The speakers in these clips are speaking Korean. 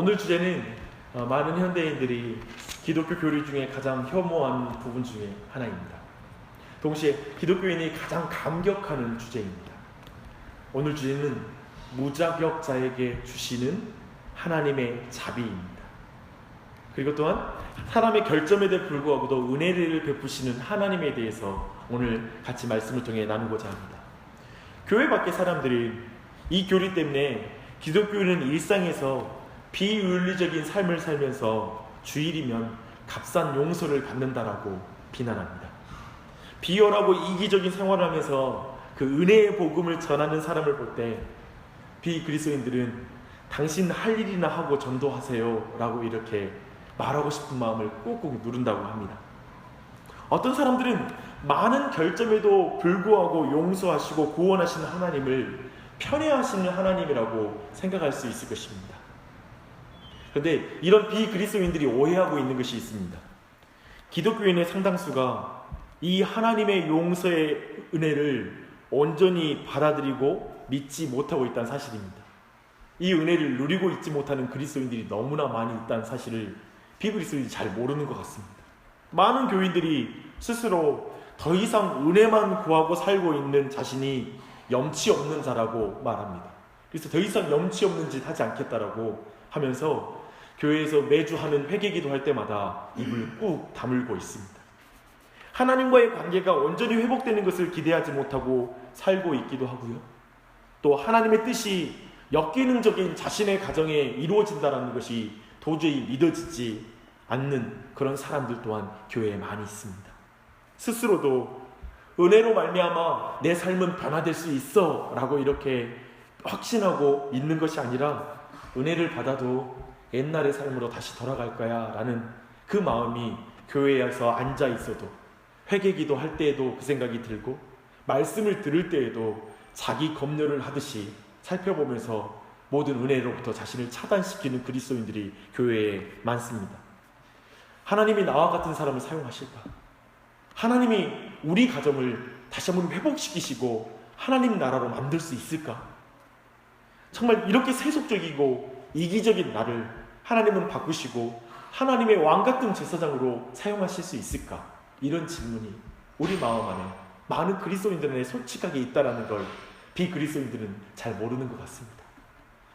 오늘 주제는 많은 현대인들이 기독교 교리 중에 가장 혐오하는 부분 중에 하나입니다. 동시에 기독교인이 가장 감격하는 주제입니다. 오늘 주제는 무자격자에게 주시는 하나님의 자비입니다. 그리고 또한 사람의 결점에도 불구하고도 은혜를 베푸시는 하나님에 대해서 오늘 같이 말씀을 통해 나누고자 합니다. 교회 밖의 사람들이 이 교리 때문에 기독교인은 일상에서 비윤리적인 삶을 살면서 주일이면 값싼 용서를 받는다라고 비난합니다. 비열하고 이기적인 생활을 하면서 그 은혜의 복음을 전하는 사람을 볼 때 비그리스도인들은 당신 할 일이나 하고 전도하세요 라고 이렇게 말하고 싶은 마음을 꾹꾹 누른다고 합니다. 어떤 사람들은 많은 결점에도 불구하고 용서하시고 구원하시는 하나님을 편애하시는 하나님이라고 생각할 수 있을 것입니다. 그런데 이런 비그리스도인들이 오해하고 있는 것이 있습니다. 기독교인의 상당수가 이 하나님의 용서의 은혜를 온전히 받아들이고 믿지 못하고 있다는 사실입니다. 이 은혜를 누리고 있지 못하는 그리스도인들이 너무나 많이 있다는 사실을 비그리스도인들이 잘 모르는 것 같습니다. 많은 교인들이 스스로 더 이상 은혜만 구하고 살고 있는 자신이 염치 없는 자라고 말합니다. 그래서 더 이상 염치 없는 짓 하지 않겠다라고 하면서 교회에서 매주 하는 회개기도 할 때마다 입을 꾹 다물고 있습니다. 하나님과의 관계가 온전히 회복되는 것을 기대하지 못하고 살고 있기도 하고요. 또 하나님의 뜻이 역기능적인 자신의 가정에 이루어진다는 것이 도저히 믿어지지 않는 그런 사람들 또한 교회에 많이 있습니다. 스스로도 은혜로 말미암아 내 삶은 변화될 수 있어 라고 이렇게 확신하고 있는 것이 아니라 은혜를 받아도 옛날의 삶으로 다시 돌아갈 거야 라는 그 마음이 교회에서 앉아 있어도 회개기도 할 때에도 그 생각이 들고 말씀을 들을 때에도 자기 검열을 하듯이 살펴보면서 모든 은혜로부터 자신을 차단시키는 그리스도인들이 교회에 많습니다. 하나님이 나와 같은 사람을 사용하실까? 하나님이 우리 가정을 다시 한번 회복시키시고 하나님 나라로 만들 수 있을까? 정말 이렇게 세속적이고 이기적인 나를 하나님은 바꾸시고 하나님의 왕같은 제사장으로 사용하실 수 있을까? 이런 질문이 우리 마음 안에 많은 그리스도인들에 솔직하게 있다는 걸 비그리스도인들은 잘 모르는 것 같습니다.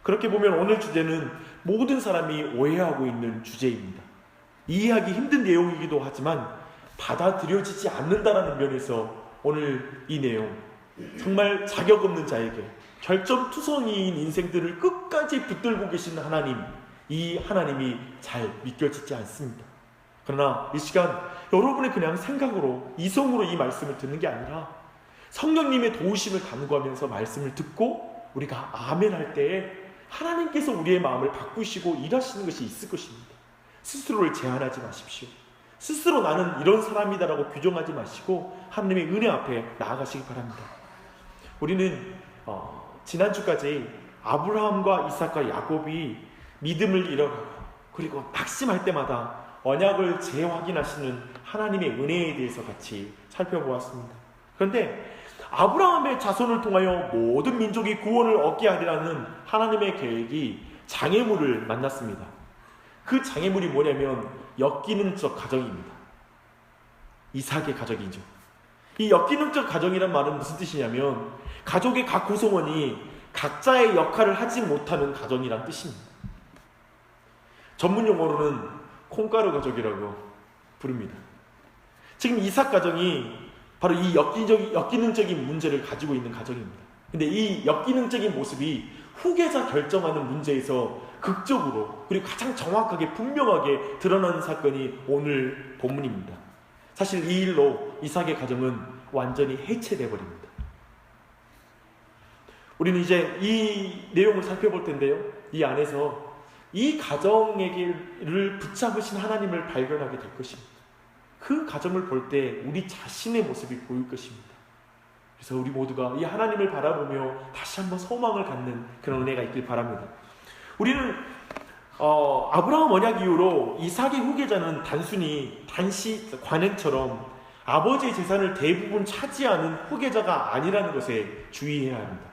그렇게 보면 오늘 주제는 모든 사람이 오해하고 있는 주제입니다. 이해하기 힘든 내용이기도 하지만 받아들여지지 않는다는 면에서 오늘 이 내용, 정말 자격 없는 자에게 결점투성이인 인생들을 끝까지 붙들고 계신 하나님, 이 하나님이 잘 믿겨지지 않습니다. 그러나 이 시간 여러분의 그냥 생각으로 이성으로 이 말씀을 듣는 게 아니라 성령님의 도우심을 간구하면서 말씀을 듣고 우리가 아멘 할 때에 하나님께서 우리의 마음을 바꾸시고 일하시는 것이 있을 것입니다. 스스로를 제한하지 마십시오. 스스로 나는 이런 사람이다라고 규정하지 마시고 하나님의 은혜 앞에 나아가시기 바랍니다. 우리는 지난주까지 아브라함과 이삭과 야곱이 믿음을 잃어가고 그리고 낙심할 때마다 언약을 재확인하시는 하나님의 은혜에 대해서 같이 살펴보았습니다. 그런데 아브라함의 자손을 통하여 모든 민족이 구원을 얻게 하리라는 하나님의 계획이 장애물을 만났습니다. 그 장애물이 뭐냐면 역기능적 가정입니다. 이삭의 가정이죠. 이 역기능적 가정이란 말은 무슨 뜻이냐면 가족의 각 구성원이 각자의 역할을 하지 못하는 가정이란 뜻입니다. 전문 용어로는 콩가루 가족이라고 부릅니다. 지금 이삭 가정이 바로 이 역기능적인 문제를 가지고 있는 가정입니다. 근데 이 역기능적인 모습이 후계자 결정하는 문제에서 극적으로 그리고 가장 정확하게 분명하게 드러나는 사건이 오늘 본문입니다. 사실 이 일로 이삭의 가정은 완전히 해체되어 버립니다. 우리는 이제 이 내용을 살펴볼 텐데요. 이 안에서 이 가정에게를 붙잡으신 하나님을 발견하게 될 것입니다. 그 가정을 볼 때 우리 자신의 모습이 보일 것입니다. 그래서 우리 모두가 이 하나님을 바라보며 다시 한번 소망을 갖는 그런 은혜가 있길 바랍니다. 우리는 아브라함 언약 이후로 이삭의 후계자는 단순히 단시 관행처럼 아버지의 재산을 대부분 차지하는 후계자가 아니라는 것에 주의해야 합니다.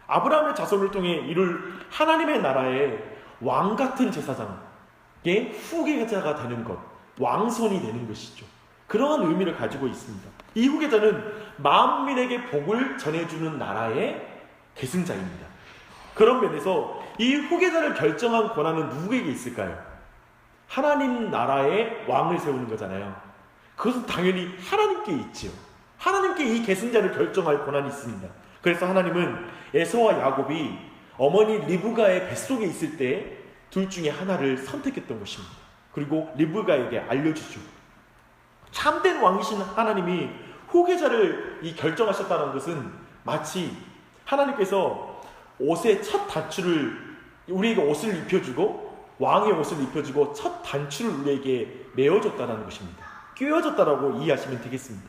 아브라함의 자손을 통해 이룰 하나님의 나라에 왕 같은 제사장의 후계자가 되는 것, 왕손이 되는 것이죠. 그러한 의미를 가지고 있습니다. 이 후계자는 만민에게 복을 전해주는 나라의 계승자입니다. 그런 면에서 이 후계자를 결정한 권한은 누구에게 있을까요? 하나님 나라의 왕을 세우는 거잖아요. 그것은 당연히 하나님께 있지요. 하나님께 이 계승자를 결정할 권한이 있습니다. 그래서 하나님은 에서와 야곱이 어머니 리브가의 뱃속에 있을 때 둘 중에 하나를 선택했던 것입니다. 그리고 리브가에게 알려주죠. 참된 왕이신 하나님이 후계자를 결정하셨다는 것은 마치 하나님께서 옷의 첫 단추를 우리에게 옷을 입혀주고 왕의 옷을 입혀주고 첫 단추를 우리에게 메어줬다는 것입니다. 끼워줬다라고 이해하시면 되겠습니다.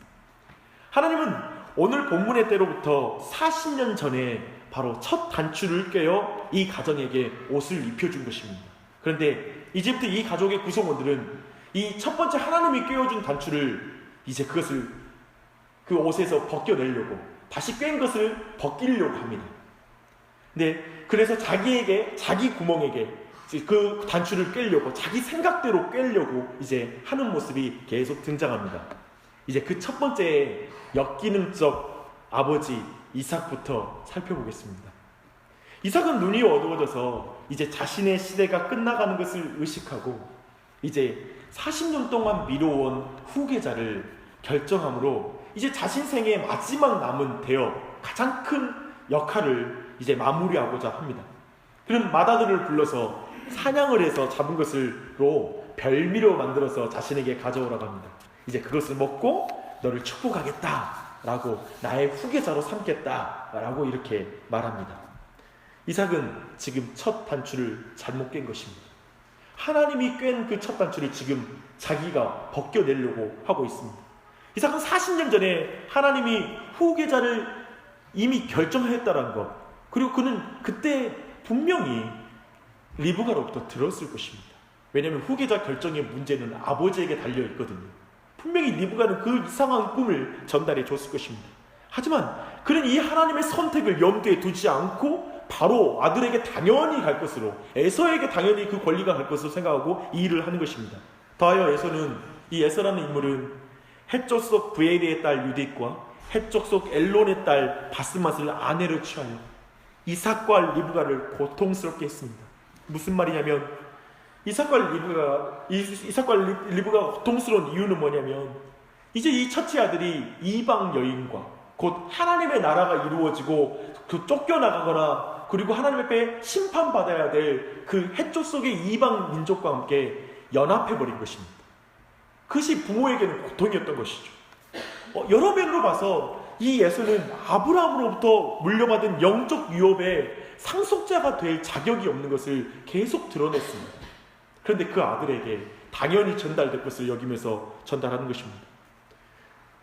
하나님은 오늘 본문의 때로부터 40년 전에 바로 첫 단추를 꿰어 이 가정에게 옷을 입혀준 것입니다. 그런데 이제부터 이 가족의 구성원들은 이 첫 번째 하나님이 꿰어준 단추를 이제 그것을 그 옷에서 벗겨내려고 다시 꿰은 것을 벗기려고 합니다. 네, 그래서 자기 구멍에게 그 단추를 꿰려고 자기 생각대로 꿰려고 이제 하는 모습이 계속 등장합니다. 이제 그 첫 번째 역기능적 아버지 이삭부터 살펴보겠습니다. 이삭은 눈이 어두워져서 이제 자신의 시대가 끝나가는 것을 의식하고 이제 40년 동안 미뤄온 후계자를 결정함으로 이제 자신 생의 마지막 남은 대업, 가장 큰 역할을 이제 마무리하고자 합니다. 그럼 마다들을 불러서 사냥을 해서 잡은 것으로 별미로 만들어서 자신에게 가져오라고 합니다. 이제 그것을 먹고 너를 축복하겠다 라고 나의 후계자로 삼겠다라고 이렇게 말합니다. 이삭은 지금 첫 단추를 잘못 깬 것입니다. 하나님이 꿰은 그 첫 단추를 지금 자기가 벗겨내려고 하고 있습니다. 이삭은 40년 전에 하나님이 후계자를 이미 결정했다는 것, 그리고 그는 그때 분명히 리브가로부터 들었을 것입니다. 왜냐하면 후계자 결정의 문제는 아버지에게 달려있거든요. 분명히 리브가는 그 이상한 꿈을 전달해 줬을 것입니다. 하지만 그는 이 하나님의 선택을 염두에 두지 않고 바로 아들에게 당연히 갈 것으로, 에서에게 당연히 그 권리가 갈 것으로 생각하고 이 일을 하는 것입니다. 더하여 에서는, 이 에서라는 인물은 헷족 속 브에리의 딸 유딕과 헷족 속 엘론의 딸 바스맛을 아내로 취하여 이삭과 리브가를 고통스럽게 했습니다. 무슨 말이냐면 이삭과 리브가가 고통스러운 이유는 뭐냐면 이제 이 첫째 아들이 이방 여인과 곧 하나님의 나라가 이루어지고 그 쫓겨나가거나 그리고 하나님 앞에 심판받아야 될 그 헷족 속의 이방 민족과 함께 연합해버린 것입니다. 그것이 부모에게는 고통이었던 것이죠. 여러 면으로 봐서 이 예수는 아브라함으로부터 물려받은 영적 유업의 상속자가 될 자격이 없는 것을 계속 드러냈습니다. 그런데 그 아들에게 당연히 전달될 것을 여기면서 전달하는 것입니다.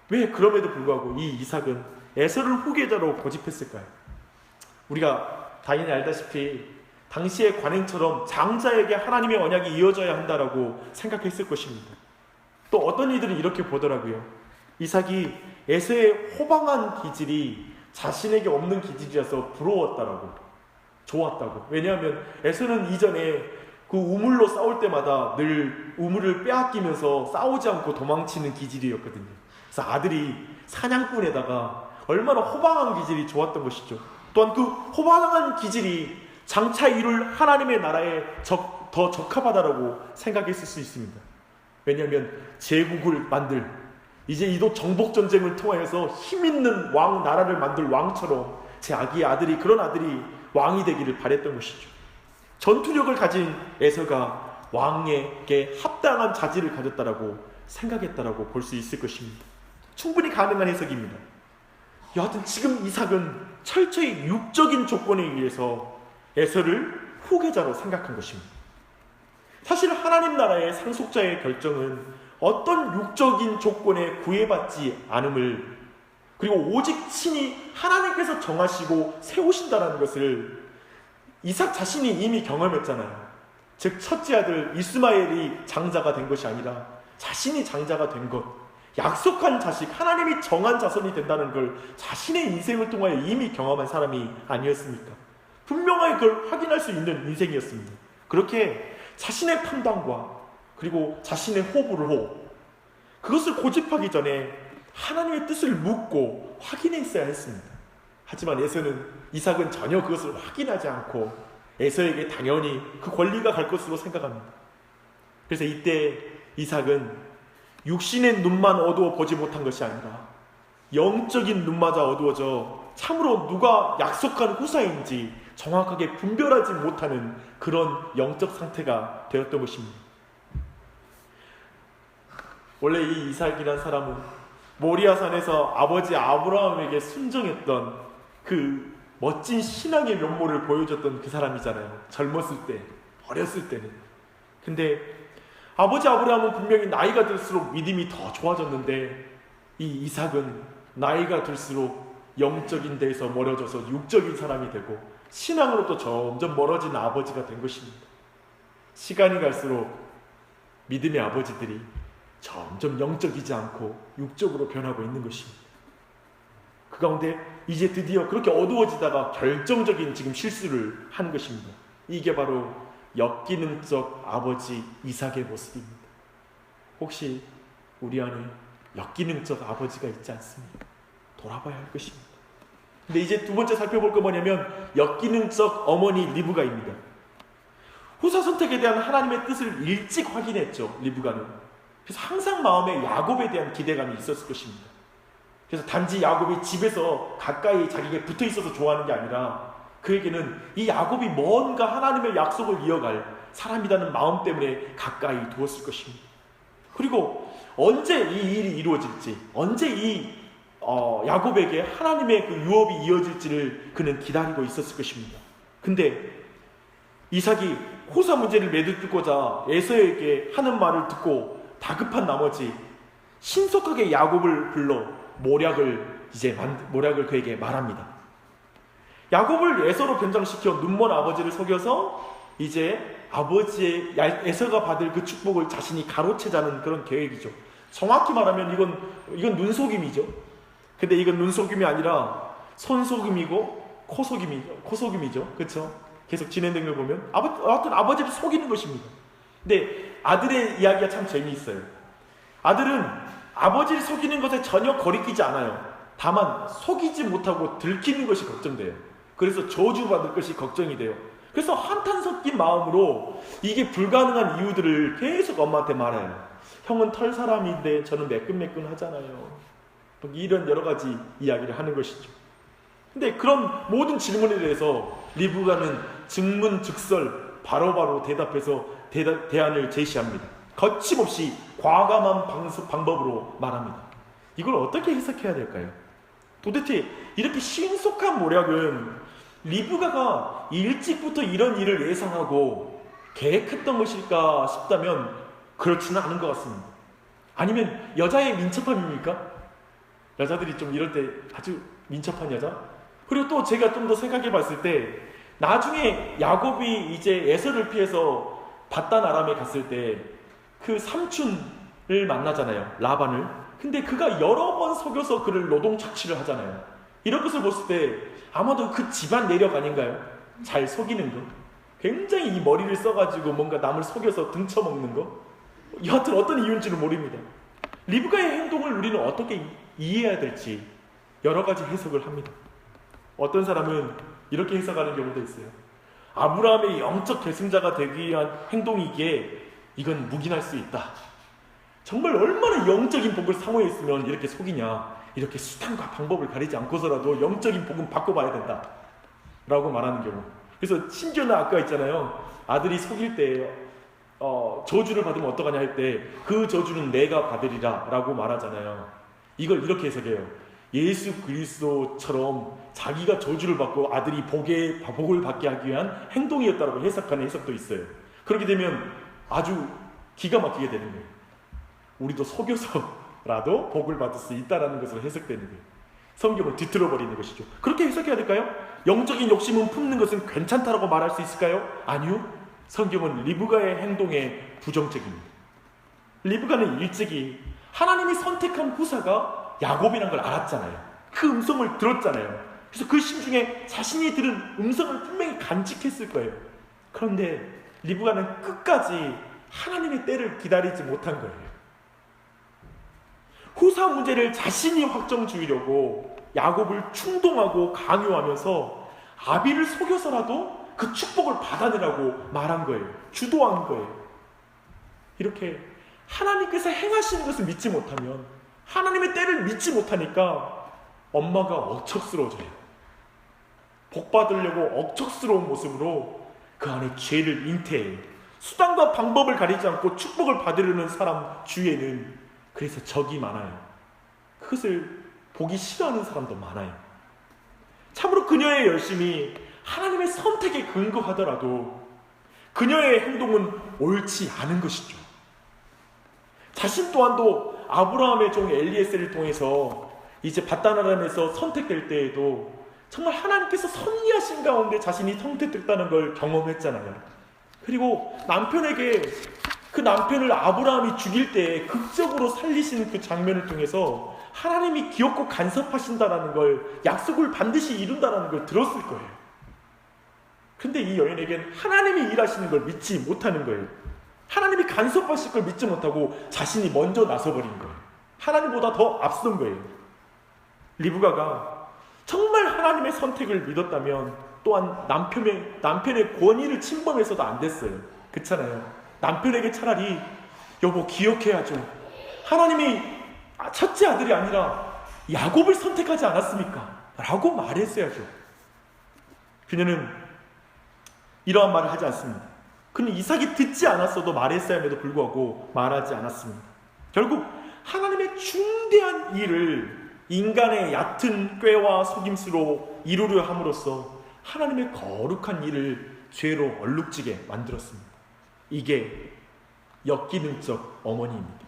왜 그럼에도 불구하고 이 이삭은 에서를 후계자로 고집했을까요? 우리가 당연히 알다시피 당시의 관행처럼 장자에게 하나님의 언약이 이어져야 한다라고 생각했을 것입니다. 또 어떤 이들은 이렇게 보더라고요. 이삭이 에서의 호방한 기질이 자신에게 없는 기질이라서 부러웠다라고, 좋았다고. 왜냐하면 에서는 이전에 그 우물로 싸울 때마다 늘 우물을 빼앗기면서 싸우지 않고 도망치는 기질이었거든요. 그래서 아들이 사냥꾼에다가 얼마나 호방한 기질이 좋았던 것이죠. 또한 그 호방한 기질이 장차 이룰 하나님의 나라에 더 적합하다라고 생각했을 수 있습니다. 왜냐하면 제국을 만들, 이제 이도 정복전쟁을 통하여서 힘있는 왕, 나라를 만들 왕처럼 자기의 아들이, 그런 아들이 왕이 되기를 바랬던 것이죠. 전투력을 가진 에서가 왕에게 합당한 자질을 가졌다라고 생각했다라고 볼 수 있을 것입니다. 충분히 가능한 해석입니다. 여하튼 지금 이삭은 철저히 육적인 조건에 의해서 에서를 후계자로 생각한 것입니다. 사실 하나님 나라의 상속자의 결정은 어떤 육적인 조건에 구애받지 않음을, 그리고 오직 친히 하나님께서 정하시고 세우신다는 것을 이삭 자신이 이미 경험했잖아요. 즉 첫째 아들 이스마엘이 장자가 된 것이 아니라 자신이 장자가 된 것, 약속한 자식, 하나님이 정한 자손이 된다는 걸 자신의 인생을 통하여 이미 경험한 사람이 아니었습니까? 분명하게 그걸 확인할 수 있는 인생이었습니다. 그렇게 자신의 판단과 그리고 자신의 호불호, 그것을 고집하기 전에 하나님의 뜻을 묻고 확인했어야 했습니다. 하지만 이삭은 전혀 그것을 확인하지 않고 에서에게 당연히 그 권리가 갈 것으로 생각합니다. 그래서 이때 이삭은 육신의 눈만 어두워 보지 못한 것이 아니라 영적인 눈마저 어두워져 참으로 누가 약속한 후사인지 정확하게 분별하지 못하는 그런 영적 상태가 되었던 것입니다. 원래 이 이삭이라는 사람은 모리아산에서 아버지 아브라함에게 순종했던 그 멋진 신앙의 면모를 보여줬던 그 사람이잖아요. 젊었을 때, 어렸을 때는. 근데 아버지 아브라함은 분명히 나이가 들수록 믿음이 더 좋아졌는데 이 이삭은 나이가 들수록 영적인 데에서 멀어져서 육적인 사람이 되고 신앙으로부터 점점 멀어진 아버지가 된 것입니다. 시간이 갈수록 믿음의 아버지들이 점점 영적이지 않고 육적으로 변하고 있는 것입니다. 그 가운데 이제 드디어 그렇게 어두워지다가 결정적인 지금 실수를 하는 것입니다. 이게 바로 역기능적 아버지 이삭의 모습입니다. 혹시 우리 안에 역기능적 아버지가 있지 않습니까? 돌아봐야 할 것입니다. 근데 이제 두 번째 살펴볼 거 뭐냐면 역기능적 어머니 리브가입니다. 후사 선택에 대한 하나님의 뜻을 일찍 확인했죠. 리브가는. 그래서 항상 마음에 야곱에 대한 기대감이 있었을 것입니다. 그래서 단지 야곱이 집에서 가까이 자기에게 붙어 있어서 좋아하는 게 아니라 그에게는 이 야곱이 뭔가 하나님의 약속을 이어갈 사람이라는 마음 때문에 가까이 두었을 것입니다. 그리고 언제 이 일이 이루어질지, 언제 이 야곱에게 하나님의 그 유업이 이어질지를 그는 기다리고 있었을 것입니다. 근데 이삭이 호사 문제를 매듭고자 에서에게 하는 말을 듣고 다급한 나머지 신속하게 야곱을 불러 모략을 그에게 말합니다. 야곱을 에서로 변장시켜 눈먼 아버지를 속여서 이제 아버지의 에서가 받을 그 축복을 자신이 가로채자는 그런 계획이죠. 정확히 말하면 이건 눈속임이죠. 근데 이건 눈속임이 아니라 손속임이고 코속임이죠. 그렇죠? 계속 진행된 걸 보면 하여튼 아버지를 속이는 것입니다. 근데 아들의 이야기가 참 재미있어요. 아들은 아버지를 속이는 것에 전혀 거리끼지 않아요. 다만 속이지 못하고 들키는 것이 걱정돼요. 그래서 저주받을 것이 걱정이 돼요. 그래서 한탄 섞인 마음으로 이게 불가능한 이유들을 계속 엄마한테 말해요. 형은 털 사람인데 저는 매끈매끈 하잖아요. 이런 여러 가지 이야기를 하는 것이죠. 근데 그런 모든 질문에 대해서 리브가는 증문즉설 바로바로 대답해서 대안을 제시합니다. 거침없이 과감한 방법으로 말합니다. 이걸 어떻게 해석해야 될까요? 도대체 이렇게 신속한 모략은 리브가가 일찍부터 이런 일을 예상하고 계획했던 것일까 싶다면 그렇지는 않은 것 같습니다. 아니면 여자의 민첩함입니까? 여자들이 좀 이럴 때 아주 민첩한 여자? 그리고 또 제가 좀 더 생각해 봤을 때 나중에 야곱이 이제 에서를 피해서 바단 아람에 갔을 때 그 삼촌을 만나잖아요. 라반을. 근데 그가 여러 번 속여서 그를 노동 착취를 하잖아요. 이런 것을 봤을 때 아마도 그 집안 내력 아닌가요? 잘 속이는 거. 굉장히 이 머리를 써가지고 뭔가 남을 속여서 등쳐먹는 거. 여하튼 어떤 이유인지는 모릅니다. 리브가의 행동을 우리는 어떻게 이해해야 될지 여러 가지 해석을 합니다. 어떤 사람은 이렇게 해석하는 경우도 있어요. 아브라함의 영적 계승자가 되기 위한 행동이기에 이건 묵인할 수 있다. 정말 얼마나 영적인 복을 사모해 있으면 이렇게 속이냐. 이렇게 수단과 방법을 가리지 않고서라도 영적인 복은 바꿔봐야 된다 라고 말하는 경우. 그래서 심지어는 아까 있잖아요. 아들이 속일 때 저주를 받으면 어떡하냐 할 때 그 저주는 내가 받으리라 라고 말하잖아요. 이걸 이렇게 해석해요. 예수 그리스도처럼 자기가 저주를 받고 아들이 복을 받게 하기 위한 행동이었다고 해석하는 해석도 있어요. 그렇게 되면 아주 기가 막히게 되는 거예요. 우리도 속여서라도 복을 받을 수 있다는 것으로 해석되는 거예요. 성경을 뒤틀어 버리는 것이죠. 그렇게 해석해야 될까요? 영적인 욕심은 품는 것은 괜찮다라고 말할 수 있을까요? 아니요. 성경은 리브가의 행동에 부정적입니다. 리브가는 일찍이 하나님이 선택한 후사가 야곱이라는 걸 알았잖아요. 그 음성을 들었잖아요. 그래서 그 심중에 자신이 들은 음성을 분명히 간직했을 거예요. 그런데 리브가는 끝까지 하나님의 때를 기다리지 못한 거예요. 후사 문제를 자신이 확정 지으려고 야곱을 충동하고 강요하면서 아비를 속여서라도 그 축복을 받아내라고 말한 거예요. 주도한 거예요. 이렇게 하나님께서 행하시는 것을 믿지 못하면, 하나님의 때를 믿지 못하니까 엄마가 억척스러워져요. 복 받으려고 억척스러운 모습으로 그 안에 죄를 잉태해요. 수단과 방법을 가리지 않고 축복을 받으려는 사람 주위에는 그래서 적이 많아요. 그것을 보기 싫어하는 사람도 많아요. 참으로 그녀의 열심이 하나님의 선택에 근거하더라도 그녀의 행동은 옳지 않은 것이죠. 자신 또한도 아브라함의 종 엘리에셀을 통해서 이제 밧단 아람에서 선택될 때에도 정말 하나님께서 섭리하신 가운데 자신이 선택됐다는 걸 경험했잖아요. 그리고 남편에게 그 남편을 아브라함이 죽일 때 극적으로 살리신 그 장면을 통해서 하나님이 기억고 간섭하신다라는 걸, 약속을 반드시 이룬다라는 걸 들었을 거예요. 근데 이 여인에겐 하나님이 일하시는 걸 믿지 못하는 거예요. 하나님이 간섭하실 걸 믿지 못하고 자신이 먼저 나서버린 거예요. 하나님보다 더 앞선 거예요. 리브가가 정말 하나님의 선택을 믿었다면 또한 남편의 권위를 침범해서도 안 됐어요. 그렇잖아요. 남편에게 차라리 여보 기억해야죠. 하나님이 첫째 아들이 아니라 야곱을 선택하지 않았습니까? 라고 말했어야죠. 그녀는 이러한 말을 하지 않습니다. 그는 이삭이 듣지 않았어도 말했어야 함에도 불구하고 말하지 않았습니다. 결국 하나님의 중대한 일을 인간의 얕은 꾀와 속임수로 이루려 함으로써 하나님의 거룩한 일을 죄로 얼룩지게 만들었습니다. 이게 역기능적 어머니입니다.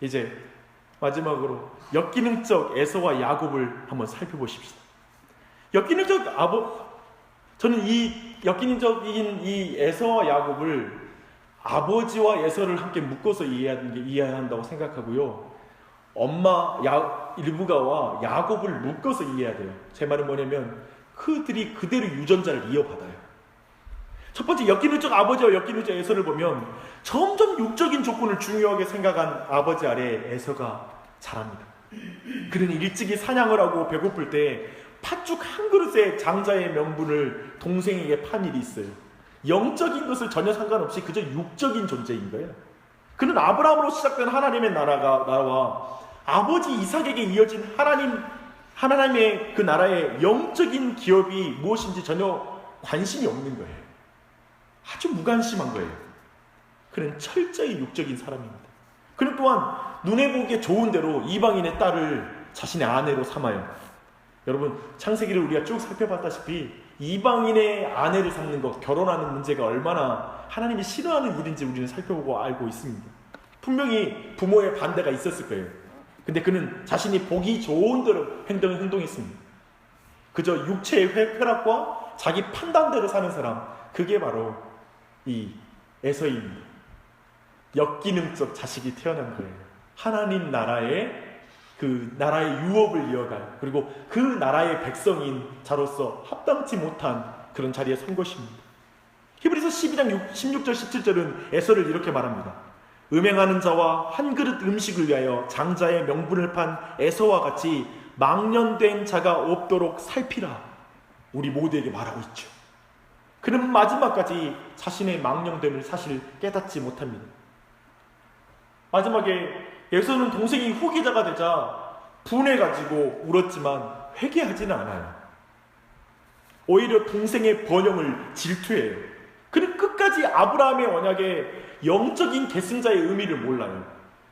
이제 마지막으로 역기능적 에서와 야곱을 한번 살펴보십시다. 저는 이 역기능적인 이 에서와 야곱을 아버지와 에서를 함께 묶어서 이해해야 한다고 생각하고요. 리브가와 야곱을 묶어서 이해해야 돼요. 제 말은 뭐냐면 그들이 그대로 유전자를 이어받아요. 첫 번째 역기능적 아버지와 역기능적 에서를 보면 점점 육적인 조건을 중요하게 생각한 아버지 아래 에서가 자랍니다. 그는 일찍이 사냥을 하고 배고플 때 팥죽 한 그릇에 장자의 명분을 동생에게 판 일이 있어요. 영적인 것을 전혀 상관없이 그저 육적인 존재인 거예요. 그는 아브라함으로 시작된 하나님의 나라와 아버지 이삭에게 이어진 하나님의 그 나라의 영적인 기업이 무엇인지 전혀 관심이 없는 거예요. 아주 무관심한 거예요. 그는 철저히 육적인 사람입니다. 그는 또한 눈에 보기에 좋은 대로 이방인의 딸을 자신의 아내로 삼아요. 여러분, 창세기를 우리가 쭉 살펴봤다시피 이방인의 아내를 삼는 것, 결혼하는 문제가 얼마나 하나님이 싫어하는 일인지 우리는 살펴보고 알고 있습니다. 분명히 부모의 반대가 있었을 거예요. 근데 그는 자신이 보기 좋은 대로 행동했습니다. 그저 육체의 쾌락과 자기 판단대로 사는 사람, 그게 바로 이 에서입니다. 역기능적 자식이 태어난 거예요. 하나님 나라의 그 나라의 유업을 이어갈, 그리고 그 나라의 백성인 자로서 합당치 못한 그런 자리에 선 것입니다. 히브리서 12장 16절 17절은 에서를 이렇게 말합니다. 음행하는 자와 한 그릇 음식을 위하여 장자의 명분을 판 에서와 같이 망령된 자가 없도록 살피라. 우리 모두에게 말하고 있죠. 그는 마지막까지 자신의 망령됨을 사실 깨닫지 못합니다. 마지막에 에서는 동생이 후계자가 되자 분해가지고 울었지만 회개하지는 않아요. 오히려 동생의 번영을 질투해요. 그는 끝까지 아브라함의 언약의 영적인 계승자의 의미를 몰라요.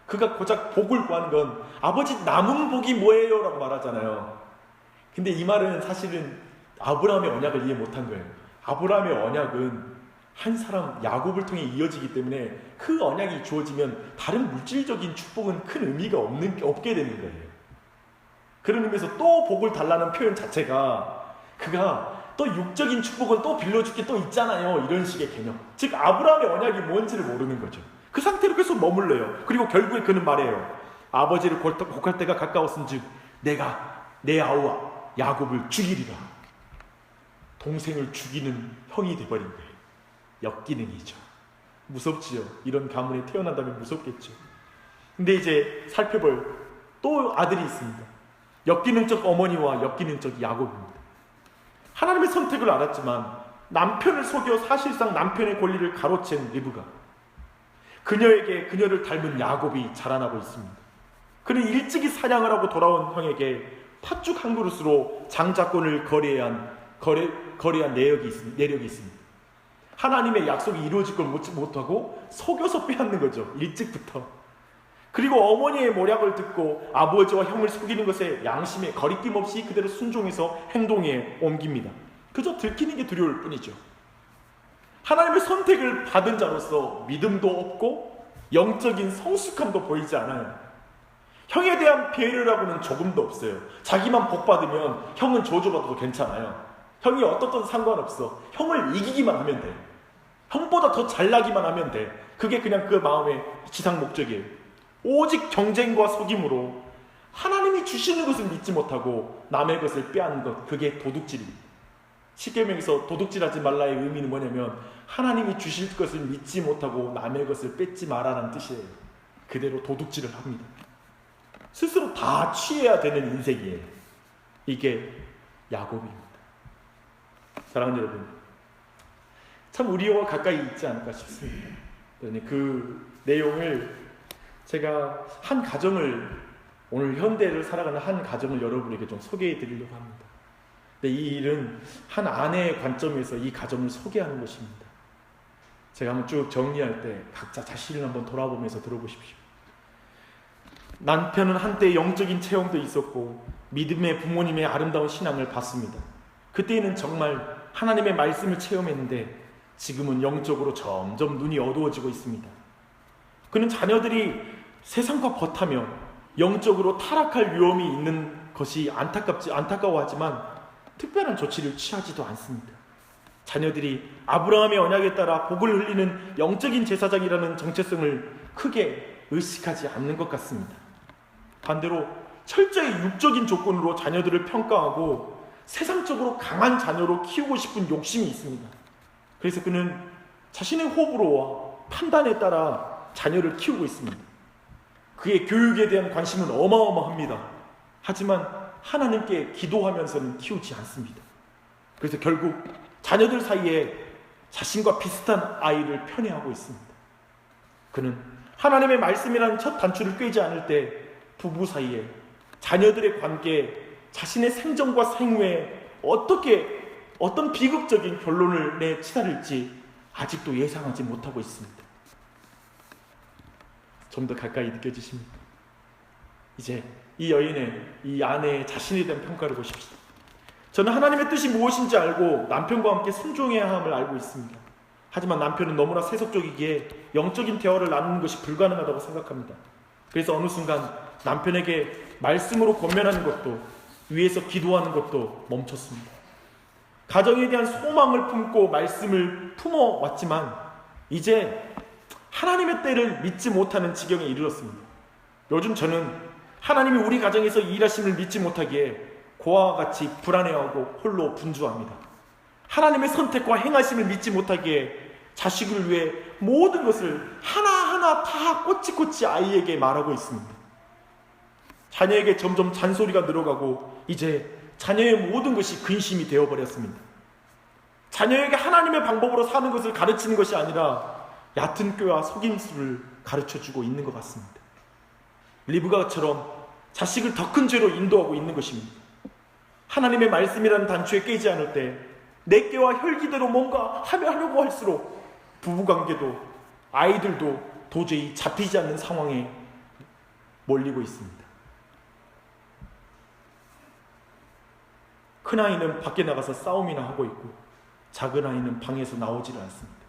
그가 고작 복을 구하는 건 아버지 남은 복이 뭐예요? 라고 말하잖아요. 근데 이 말은 사실은 아브라함의 언약을 이해 못한 거예요. 아브라함의 언약은 한 사람 야곱을 통해 이어지기 때문에 그 언약이 주어지면 다른 물질적인 축복은 큰 의미가 없게 되는 거예요. 그런 의미에서 또 복을 달라는 표현 자체가 그가 또 육적인 축복은 또 빌려줄게 또 있잖아요, 이런 식의 개념. 즉 아브라함의 언약이 뭔지를 모르는 거죠. 그 상태로 계속 머물러요. 그리고 결국에 그는 말해요. 아버지를 곡할 때가 가까웠은즉 내가 내 아우와 야곱을 죽이리라. 동생을 죽이는 형이 돼버린 거예요. 역기능이죠. 무섭지요. 이런 가문에 태어난다면 무섭겠죠. 근데 이제 살펴볼 또 아들이 있습니다. 역기능적 어머니와 역기능적 야곱입니다. 하나님의 선택을 알았지만 남편을 속여 사실상 남편의 권리를 가로챈 리브가, 그녀에게 그녀를 닮은 야곱이 자라나고 있습니다. 그는 일찍이 사냥을 하고 돌아온 형에게 팥죽 한 그릇으로 장자권을 거래한 내력이 있습니다. 하나님의 약속이 이루어질 걸 못하고 속여서 빼앗는 거죠. 일찍부터. 그리고 어머니의 모략을 듣고 아버지와 형을 속이는 것에 양심에 거리낌 없이 그대로 순종해서 행동에 옮깁니다. 그저 들키는 게 두려울 뿐이죠. 하나님의 선택을 받은 자로서 믿음도 없고 영적인 성숙함도 보이지 않아요. 형에 대한 배려라고는 조금도 없어요. 자기만 복받으면 형은 저주받아도 괜찮아요. 형이 어떻든 상관없어. 형을 이기기만 하면 돼. 형보다 더 잘나기만 하면 돼. 그게 그냥 그 마음의 지상 목적이에요. 오직 경쟁과 속임으로 하나님이 주시는 것을 믿지 못하고 남의 것을 빼앗는 것, 그게 도둑질입니다. 십계명에서 도둑질하지 말라의 의미는 뭐냐면 하나님이 주실 것을 믿지 못하고 남의 것을 뺏지 마라는 뜻이에요. 그대로 도둑질을 합니다. 스스로 다 취해야 되는 인생이에요. 이게 야곱입니다. 사랑하는 여러분, 참 우리와 가까이 있지 않을까 싶습니다. 그 내용을 제가 한 가정을, 오늘 현대를 살아가는 한 가정을 여러분에게 좀 소개해 드리려고 합니다. 근데 이 일은 한 아내의 관점에서 이 가정을 소개하는 것입니다. 제가 한번 쭉 정리할 때 각자 자신을 한번 돌아보면서 들어보십시오. 남편은 한때 영적인 체험도 있었고 믿음의 부모님의 아름다운 신앙을 봤습니다. 그때는 정말 하나님의 말씀을 체험했는데 지금은 영적으로 점점 눈이 어두워지고 있습니다. 그는 자녀들이 세상과 버타며 영적으로 타락할 위험이 있는 것이 안타까워하지만 특별한 조치를 취하지도 않습니다. 자녀들이 아브라함의 언약에 따라 복을 흘리는 영적인 제사장이라는 정체성을 크게 의식하지 않는 것 같습니다. 반대로 철저히 육적인 조건으로 자녀들을 평가하고 세상적으로 강한 자녀로 키우고 싶은 욕심이 있습니다. 그래서 그는 자신의 호불호와 판단에 따라 자녀를 키우고 있습니다. 그의 교육에 대한 관심은 어마어마합니다. 하지만 하나님께 기도하면서는 키우지 않습니다. 그래서 결국 자녀들 사이에 자신과 비슷한 아이를 편애하고 있습니다. 그는 하나님의 말씀이라는 첫 단추를 꿰지 않을 때 부부 사이에 자녀들의 관계에 자신의 생전과 생후에 어떤 비극적인 결론을 내치달을지 아직도 예상하지 못하고 있습니다. 좀 더 가까이 느껴지십니까? 이제 이 여인의, 이 아내의 자신에 대한 평가를 보십시오. 저는 하나님의 뜻이 무엇인지 알고 남편과 함께 순종해야 함을 알고 있습니다. 하지만 남편은 너무나 세속적이기에 영적인 대화를 나누는 것이 불가능하다고 생각합니다. 그래서 어느 순간 남편에게 말씀으로 권면하는 것도, 위에서 기도하는 것도 멈췄습니다. 가정에 대한 소망을 품고 말씀을 품어왔지만 이제 하나님의 때를 믿지 못하는 지경에 이르렀습니다. 요즘 저는 하나님이 우리 가정에서 일하심을 믿지 못하기에 고아와 같이 불안해하고 홀로 분주합니다. 하나님의 선택과 행하심을 믿지 못하기에 자식을 위해 모든 것을 하나하나 다 꼬치꼬치 아이에게 말하고 있습니다. 자녀에게 점점 잔소리가 늘어가고 이제 자녀의 모든 것이 근심이 되어버렸습니다. 자녀에게 하나님의 방법으로 사는 것을 가르치는 것이 아니라 얕은 꾀와 속임수를 가르쳐주고 있는 것 같습니다. 리브가처럼 자식을 더 큰 죄로 인도하고 있는 것입니다. 하나님의 말씀이라는 단추에 깨지 않을 때 내 꾀와 혈기대로 뭔가 하려고 할수록 부부관계도 아이들도 도저히 잡히지 않는 상황에 몰리고 있습니다. 큰아이는 밖에 나가서 싸움이나 하고 있고 작은 아이는 방에서 나오지를 않습니다.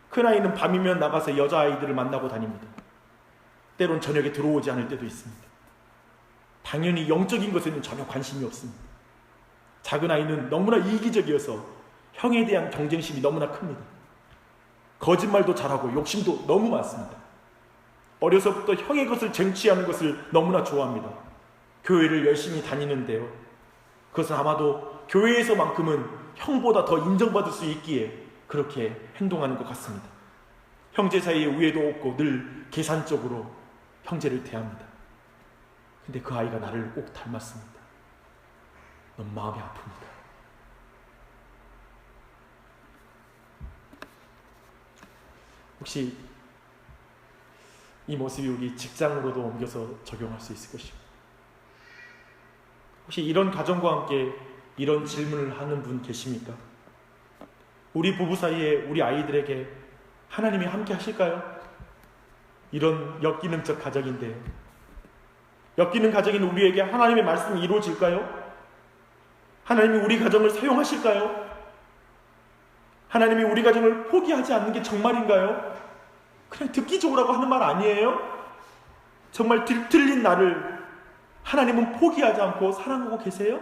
큰아이는 밤이면 나가서 여자아이들을 만나고 다닙니다. 때론 저녁에 들어오지 않을 때도 있습니다. 당연히 영적인 것에는 전혀 관심이 없습니다. 작은 아이는 너무나 이기적이어서 형에 대한 경쟁심이 너무나 큽니다. 거짓말도 잘하고 욕심도 너무 많습니다. 어려서부터 형의 것을 쟁취하는 것을 너무나 좋아합니다. 교회를 열심히 다니는데요, 그것은 아마도 교회에서만큼은 형보다 더 인정받을 수 있기에 그렇게 행동하는 것 같습니다. 형제 사이에 우애도 없고 늘 계산적으로 형제를 대합니다. 근데 그 아이가 나를 꼭 닮았습니다. 너무 마음이 아픕니다. 혹시 이 모습이 우리 직장으로도 옮겨서 적용할 수 있을 것입니다. 혹시 이런 가정과 함께 이런 질문을 하는 분 계십니까? 우리 부부 사이에 우리 아이들에게 하나님이 함께 하실까요? 이런 역기능적 가정인데, 역기능 가정인 우리에게 하나님의 말씀이 이루어질까요? 하나님이 우리 가정을 사용하실까요? 하나님이 우리 가정을 포기하지 않는 게 정말인가요? 그냥 듣기 좋으라고 하는 말 아니에요? 정말 뒤틀린 나를 하나님은 포기하지 않고 사랑하고 계세요?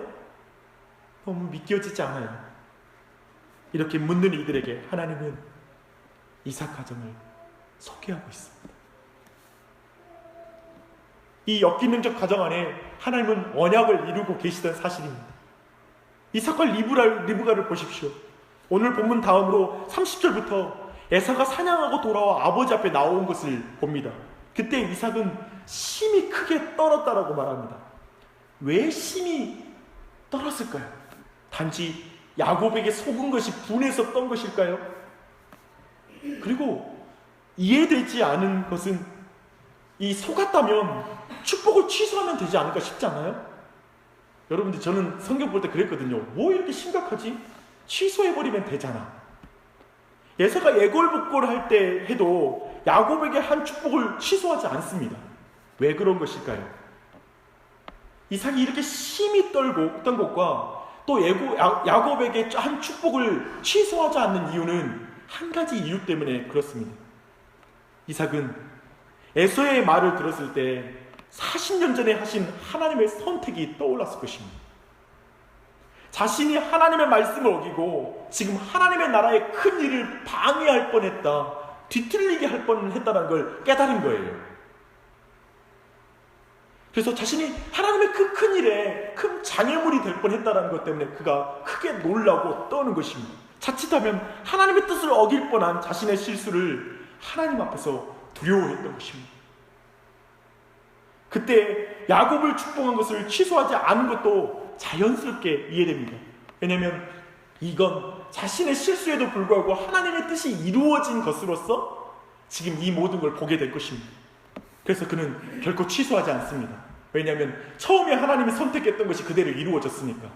너무 믿겨지지 않아요. 이렇게 묻는 이들에게 하나님은 이삭 가정을 소개하고 있습니다. 이 역기능적 가정 안에 하나님은 언약을 이루고 계시던 사실입니다. 이삭과 리브가를 보십시오. 오늘 본문 다음으로 30절부터 에사가 사냥하고 돌아와 아버지 앞에 나온 것을 봅니다. 그때 이삭은 심히 크게 떨었다라고 말합니다. 왜 심히 떨었을까요? 단지 야곱에게 속은 것이 분해서 떤 것일까요? 그리고 이해되지 않은 것은 이 속았다면 축복을 취소하면 되지 않을까 싶지 않아요? 여러분들, 저는 성경 볼 때 그랬거든요. 뭐 이렇게 심각하지? 취소해버리면 되잖아. 에사가 예골복골 할 때 해도 야곱에게 한 축복을 취소하지 않습니다. 왜 그런 것일까요? 이삭이 이렇게 심히 떨던 것과 또 야곱에게 한 축복을 취소하지 않는 이유는 한 가지 이유 때문에 그렇습니다. 이삭은 에서의 말을 들었을 때 40년 전에 하신 하나님의 선택이 떠올랐을 것입니다. 자신이 하나님의 말씀을 어기고 지금 하나님의 나라의 큰 일을 방해할 뻔했다, 뒤틀리게 할 뻔했다는 걸 깨달은 거예요. 그래서 자신이 하나님의 그 큰 일에 큰 장애물이 될 뻔했다는 것 때문에 그가 크게 놀라고 떠는 것입니다. 자칫하면 하나님의 뜻을 어길 뻔한 자신의 실수를 하나님 앞에서 두려워했던 것입니다. 그때 야곱을 축복한 것을 취소하지 않은 것도 자연스럽게 이해됩니다. 왜냐하면 이건 자신의 실수에도 불구하고 하나님의 뜻이 이루어진 것으로서 지금 이 모든 걸 보게 될 것입니다. 그래서 그는 결코 취소하지 않습니다. 왜냐하면 처음에 하나님이 선택했던 것이 그대로 이루어졌으니까.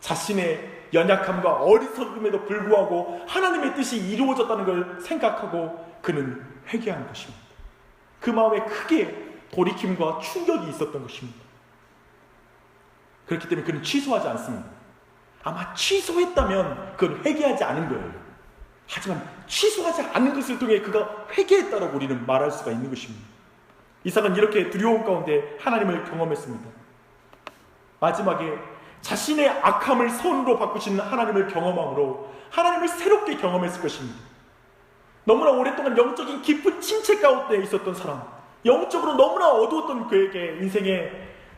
자신의 연약함과 어리석음에도 불구하고 하나님의 뜻이 이루어졌다는 걸 생각하고 그는 회개한 것입니다. 그 마음에 크게 돌이킴과 충격이 있었던 것입니다. 그렇기 때문에 그는 취소하지 않습니다. 아마 취소했다면 그건 회개하지 않은 거예요. 하지만 취소하지 않은 것을 통해 그가 회개했다라고 우리는 말할 수가 있는 것입니다. 이삭은 이렇게 두려움 가운데 하나님을 경험했습니다. 마지막에 자신의 악함을 선으로 바꾸시는 하나님을 경험함으로 하나님을 새롭게 경험했을 것입니다. 너무나 오랫동안 영적인 깊은 침체 가운데 있었던 사람, 영적으로 너무나 어두웠던 그에게 인생에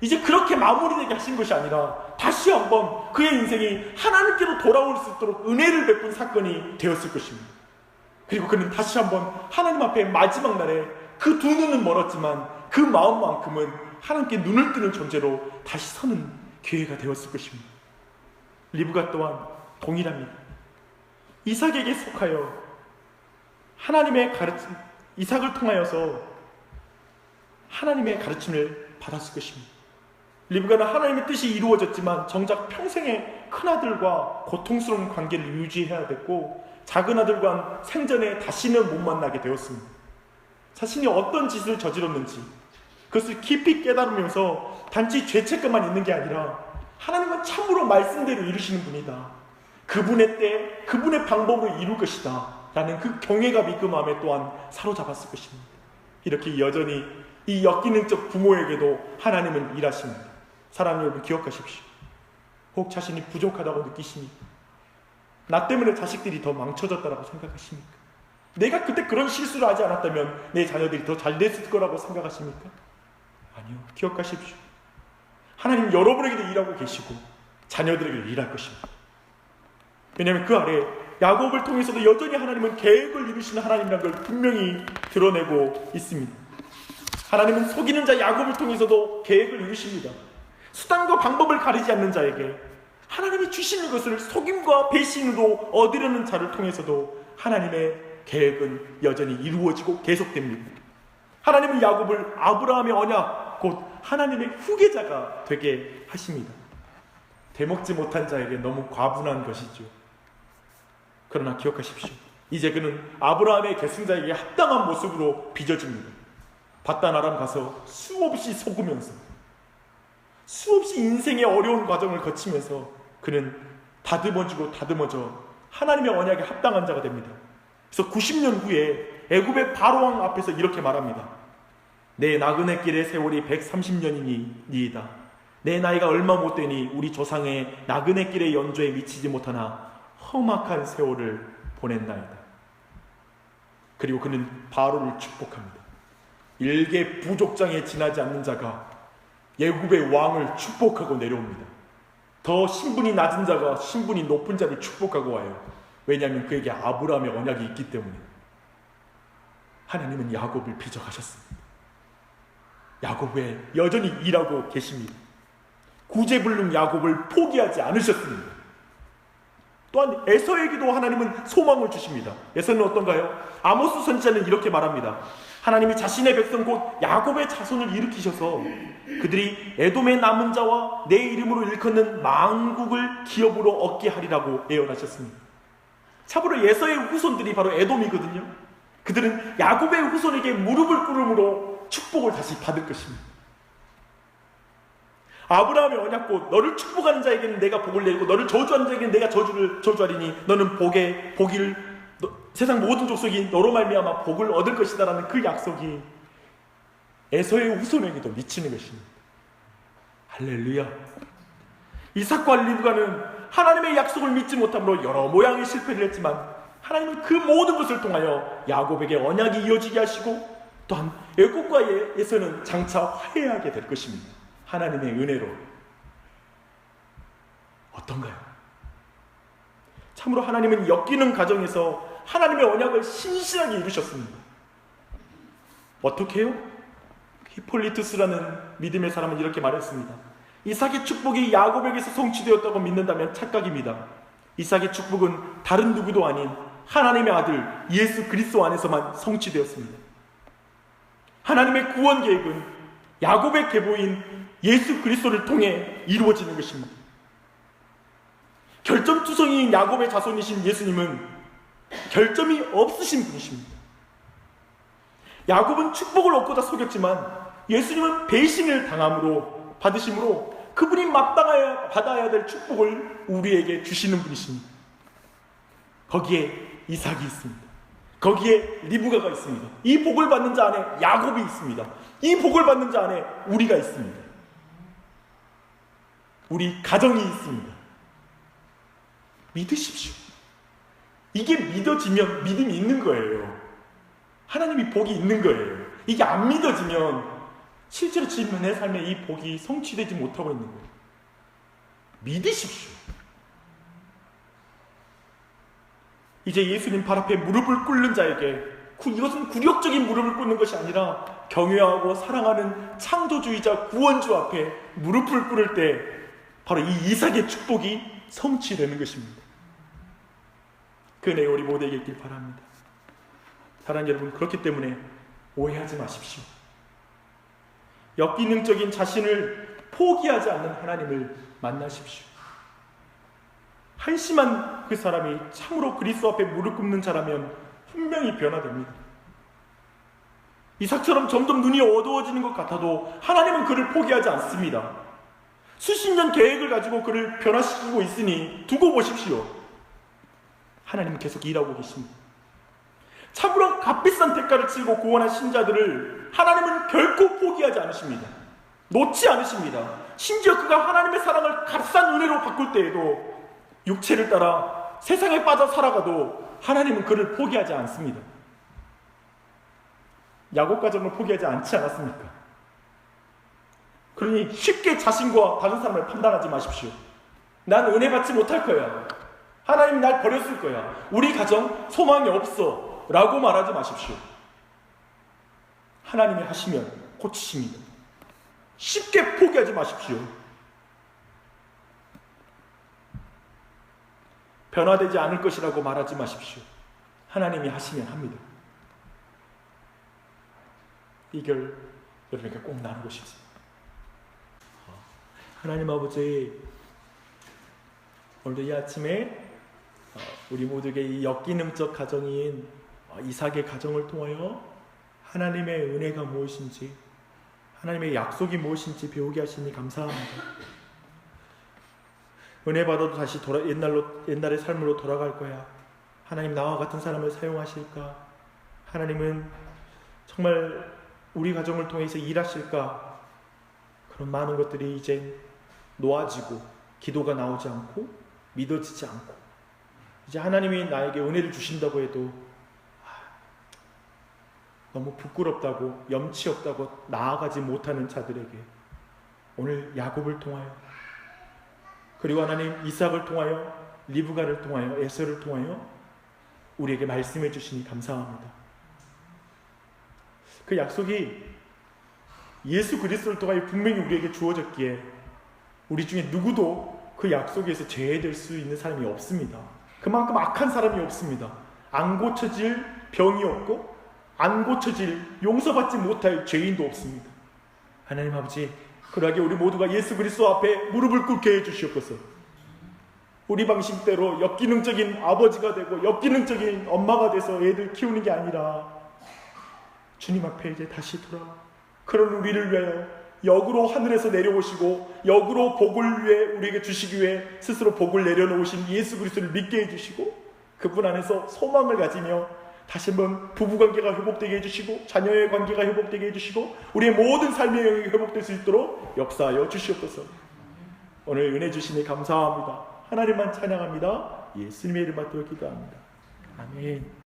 이제 그렇게 마무리되게 하신 것이 아니라 다시 한번 그의 인생이 하나님께로 돌아올 수 있도록 은혜를 베푼 사건이 되었을 것입니다. 그리고 그는 다시 한번 하나님 앞에 마지막 날에 그 두 눈은 멀었지만 그 마음만큼은 하나님께 눈을 뜨는 존재로 다시 서는 기회가 되었을 것입니다. 리브가 또한 동일합니다. 이삭에게 속하여 하나님의 가르침, 이삭을 통하여서 하나님의 가르침을 받았을 것입니다. 리브가는 하나님의 뜻이 이루어졌지만 정작 평생의 큰아들과 고통스러운 관계를 유지해야 됐고 작은 아들과 생전에 다시는 못 만나게 되었습니다. 자신이 어떤 짓을 저질렀는지 그것을 깊이 깨달으면서 단지 죄책감만 있는 게 아니라 하나님은 참으로 말씀대로 이루시는 분이다, 그분의 때 그분의 방법으로 이룰 것이다 라는 그 경외감이 그 마음에 또한 사로잡았을 것입니다. 이렇게 여전히 이 역기능적 부모에게도 하나님은 일하십니다. 사랑하는 여러분, 기억하십시오. 혹 자신이 부족하다고 느끼십니까? 나 때문에 자식들이 더 망쳐졌다고 생각하십니까? 내가 그때 그런 실수를 하지 않았다면 내 자녀들이 더 잘 됐을 거라고 생각하십니까? 아니요. 기억하십시오. 하나님 여러분에게도 일하고 계시고 자녀들에게 일할 것입니다. 왜냐하면 그 아래 야곱을 통해서도 여전히 하나님은 계획을 이루시는 하나님이라는 걸 분명히 드러내고 있습니다. 하나님은 속이는 자 야곱을 통해서도 계획을 이루십니다. 수단과 방법을 가리지 않는 자에게 하나님이 주시는 것을 속임과 배신으로 얻으려는 자를 통해서도 하나님의 계획은 여전히 이루어지고 계속됩니다. 하나님은 야곱을 아브라함의 언약, 곧 하나님의 후계자가 되게 하십니다. 되먹지 못한 자에게 너무 과분한 것이죠. 그러나 기억하십시오. 이제 그는 아브라함의 계승자에게 합당한 모습으로 빚어집니다. 바단 아람 가서 수없이 속으면서, 수없이 인생의 어려운 과정을 거치면서 그는 다듬어지고 다듬어져 하나님의 언약에 합당한 자가 됩니다. 그래서 90년 후에 애굽의 바로왕 앞에서 이렇게 말합니다. 내 나그네 길의 세월이 130년이니이다. 내 나이가 얼마 못 되니 우리 조상의 나그네 길의 연조에 미치지 못하나 험악한 세월을 보냈나이다. 그리고 그는 바로를 축복합니다. 일개 부족장에 지나지 않는 자가 애굽의 왕을 축복하고 내려옵니다. 더 신분이 낮은 자가 신분이 높은 자를 축복하고 와요. 왜냐하면 그에게 아브라함의 언약이 있기 때문에. 하나님은 야곱을 빚어가셨습니다. 야곱에 여전히 일하고 계십니다. 구제불능 야곱을 포기하지 않으셨습니다. 또한 에서에게도 하나님은 소망을 주십니다. 에서는 어떤가요? 아모스 선지자는 이렇게 말합니다. 하나님이 자신의 백성 곧 야곱의 자손을 일으키셔서 그들이 에돔의 남은 자와 내 이름으로 일컫는 만국을 기업으로 얻게 하리라고 예언하셨습니다. 참으로 에서의 후손들이 바로 에돔이거든요. 그들은 야곱의 후손에게 무릎을 꿇음으로 축복을 다시 받을 것입니다. 아브라함의 언약고 너를 축복하는 자에게는 내가 복을 내리고 너를 저주하는 자에게는 내가 저주를 저주하리니 너는 복을 세상 모든 족속이 너로 말미암아 복을 얻을 것이다 라는 그 약속이 에서의 후손에게도 미치는 것입니다. 할렐루야. 이삭과 리브가는 하나님의 약속을 믿지 못함으로 여러 모양의 실패를 했지만 하나님은 그 모든 것을 통하여 야곱에게 언약이 이어지게 하시고 또한 애굽과 에서는 장차 화해하게 될 것입니다. 하나님의 은혜로. 어떤가요? 참으로 하나님은 엮이는 가정에서 하나님의 언약을 신실하게 이루셨습니다. 어떻게 해요? 히폴리투스라는 믿음의 사람은 이렇게 말했습니다. 이삭의 축복이 야곱에게서 성취되었다고 믿는다면 착각입니다. 이삭의 축복은 다른 누구도 아닌 하나님의 아들 예수 그리스도 안에서만 성취되었습니다. 하나님의 구원 계획은 야곱의 계보인 예수 그리스도를 통해 이루어지는 것입니다. 결점투성이인 야곱의 자손이신 예수님은 결점이 없으신 분이십니다. 야곱은 축복을 얻고자 속였지만 예수님은 배신을 당함으로 받으심으로 그분이 마땅하여 받아야 될 축복을 우리에게 주시는 분이십니다. 거기에 이삭이 있습니다. 거기에 리브가가 있습니다. 이 복을 받는 자 안에 야곱이 있습니다. 이 복을 받는 자 안에 우리가 있습니다. 우리 가정이 있습니다. 믿으십시오. 이게 믿어지면 믿음이 있는 거예요. 하나님이 복이 있는 거예요. 이게 안 믿어지면 실제로 지금 내 삶에 이 복이 성취되지 못하고 있는 거예요. 믿으십시오. 이제 예수님 발 앞에 무릎을 꿇는 자에게 이것은 굴욕적인 무릎을 꿇는 것이 아니라 경외하고 사랑하는 창조주의자 구원주 앞에 무릎을 꿇을 때 바로 이 이삭의 축복이 성취되는 것입니다. 그 은혜 우리 모두에게 있길 바랍니다. 사랑하는 여러분, 그렇기 때문에 오해하지 마십시오. 역기능적인 자신을 포기하지 않는 하나님을 만나십시오. 한심한 그 사람이 참으로 그리스도 앞에 무릎 꿇는 자라면 분명히 변화됩니다. 이삭처럼 점점 눈이 어두워지는 것 같아도 하나님은 그를 포기하지 않습니다. 수십 년 계획을 가지고 그를 변화시키고 있으니 두고 보십시오. 하나님은 계속 일하고 계십니다. 참으로 값비싼 대가를 치르고 구원한 신자들을 하나님은 결코 포기하지 않으십니다. 놓지 않으십니다. 심지어 그가 하나님의 사랑을 값싼 은혜로 바꿀 때에도 육체를 따라 세상에 빠져 살아가도 하나님은 그를 포기하지 않습니다. 야곱 가정을 포기하지 않지 않았습니까? 그러니 쉽게 자신과 다른 사람을 판단하지 마십시오. 난 은혜 받지 못할 거야. 하나님이 날 버렸을 거야. 우리 가정 소망이 없어 라고 말하지 마십시오. 하나님이 하시면 고치십니다. 쉽게 포기하지 마십시오. 변화되지 않을 것이라고 말하지 마십시오. 하나님이 하시면 합니다. 이걸 여러분에게 꼭 나누고 싶습니다. 하나님 아버지, 오늘도 이 아침에 우리 모두에게 이 역기능적 가정인 이삭의 가정을 통하여 하나님의 은혜가 무엇인지, 하나님의 약속이 무엇인지 배우게 하시니 감사합니다. 은혜 받아도 다시 옛날의 삶으로 돌아갈 거야. 하나님, 나와 같은 사람을 사용하실까? 하나님은 정말 우리 가정을 통해서 일하실까? 그런 많은 것들이 이제 놓아지고 기도가 나오지 않고 믿어지지 않고, 이제 하나님이 나에게 은혜를 주신다고 해도 너무 부끄럽다고 염치 없다고 나아가지 못하는 자들에게 오늘 야곱을 통하여, 그리고 하나님 이삭을 통하여, 리브가를 통하여, 에서를 통하여 우리에게 말씀해 주시니 감사합니다. 그 약속이 예수 그리스도를 통하여 분명히 우리에게 주어졌기에 우리 중에 누구도 그 약속에서 제외될 수 있는 사람이 없습니다. 그만큼 악한 사람이 없습니다. 안 고쳐질 병이 없고 안 고쳐질 용서받지 못할 죄인도 없습니다. 하나님 아버지, 그러하게 우리 모두가 예수 그리스도 앞에 무릎을 꿇게 해주시옵소서. 우리 방식대로 역기능적인 아버지가 되고 역기능적인 엄마가 돼서 애들 키우는 게 아니라 주님 앞에 이제 다시 돌아와 그런 우리를 위하여 역으로 하늘에서 내려오시고 역으로 복을 위해 우리에게 주시기 위해 스스로 복을 내려놓으신 예수 그리스도를 믿게 해주시고, 그분 안에서 소망을 가지며 다시 한번 부부관계가 회복되게 해주시고 자녀의 관계가 회복되게 해주시고 우리의 모든 삶의 영역이 회복될 수 있도록 역사하여 주시옵소서. 오늘 은혜 주시니 감사합니다. 하나님만 찬양합니다. 예수님의 이름 받들어 기도합니다. 아멘.